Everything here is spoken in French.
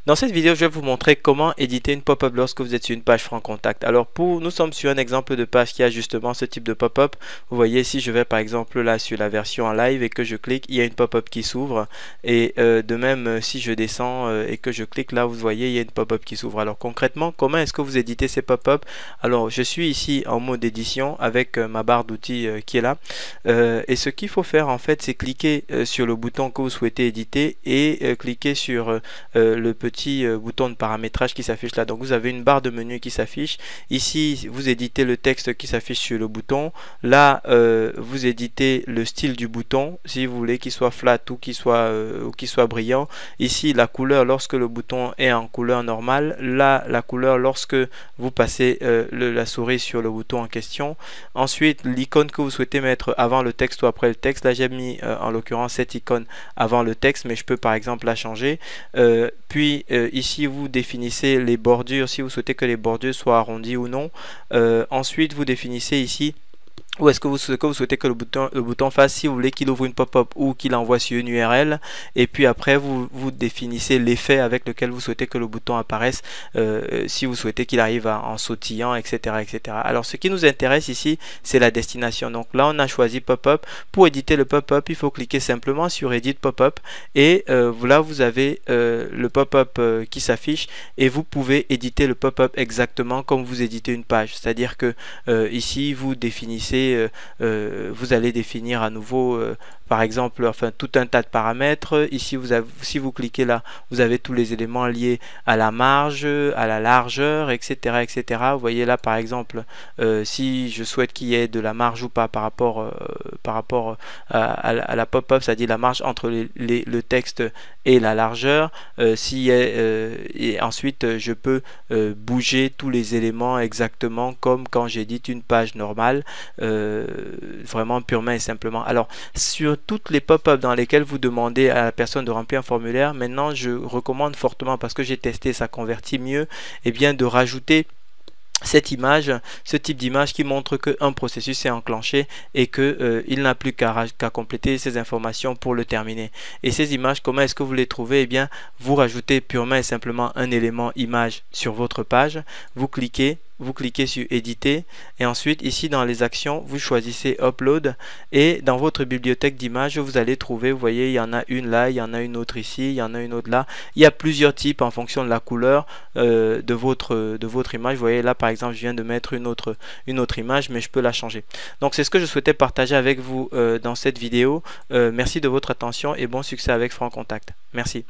Dans cette vidéo, je vais vous montrer comment éditer une pop-up lorsque vous êtes sur une page FrancContact. Alors, nous sommes sur un exemple de page qui a justement ce type de pop-up. Vous voyez, si je vais par exemple là sur la version en live et que je clique, il y a une pop-up qui s'ouvre. Et de même, si je descends et que je clique là, vous voyez, il y a une pop-up qui s'ouvre. Alors concrètement, comment est-ce que vous éditez ces pop-up? Alors, je suis ici en mode édition avec ma barre d'outils qui est là. Et ce qu'il faut faire en fait, c'est cliquer sur le bouton que vous souhaitez éditer et cliquer sur le petit bouton de paramétrage qui s'affiche là. Donc vous avez une barre de menu qui s'affiche. Ici, vous éditez le texte qui s'affiche sur le bouton. Là, vous éditez le style du bouton, si vous voulez qu'il soit flat ou qu'il soit brillant. Ici, la couleur lorsque le bouton est en couleur normale. Là, la couleur lorsque vous passez la souris sur le bouton en question. Ensuite, l'icône que vous souhaitez mettre avant le texte ou après le texte. Là, j'ai mis en l'occurrence cette icône avant le texte, mais je peux par exemple la changer. Puis ici, vous définissez les bordures, si vous souhaitez que les bordures soient arrondies ou non. Ensuite, vous définissez ici où est-ce que vous souhaitez que le bouton fasse, si vous voulez qu'il ouvre une pop-up ou qu'il envoie sur une URL. Et puis après, vous définissez l'effet avec lequel vous souhaitez que le bouton apparaisse, si vous souhaitez qu'il arrive en sautillant, etc., etc. Alors, ce qui nous intéresse ici, c'est la destination. Donc là, on a choisi pop-up. Pour éditer le pop-up, il faut cliquer simplement sur Edit Pop-up. Et là, vous avez le pop-up qui s'affiche et vous pouvez éditer le pop-up exactement comme vous éditez une page. C'est-à-dire que ici, vous définissez vous allez définir à nouveau par exemple tout un tas de paramètres. Ici si vous cliquez là, vous avez tous les éléments liés à la marge, à la largeur, etc., etc. Vous voyez là par exemple si je souhaite qu'il y ait de la marge ou pas par rapport à la pop-up, c'est-à-dire la marge entre le texte et la largeur. Et ensuite je peux bouger tous les éléments exactement comme quand j'édite une page normale, vraiment purement et simplement. Alors sur toutes les pop-up dans lesquelles vous demandez à la personne de remplir un formulaire, maintenant je recommande fortement, parce que j'ai testé, ça convertit mieux, et bien de rajouter cette image, ce type d'image qui montre qu'un processus est enclenché et que il n'a plus qu'à compléter ces informations pour le terminer. Et ces images, comment est-ce que vous les trouvez? Eh bien, vous rajoutez purement et simplement un élément image sur votre page, vous cliquez sur éditer et ensuite ici dans les actions vous choisissez upload et dans votre bibliothèque d'images vous allez trouver, vous voyez, il y en a une là, il y en a une autre ici, il y en a une autre là, il y a plusieurs types en fonction de la couleur de votre image. Vous voyez là par exemple je viens de mettre une autre image, mais je peux la changer. Donc c'est ce que je souhaitais partager avec vous dans cette vidéo. Merci de votre attention et bon succès avec FrancContact. Merci.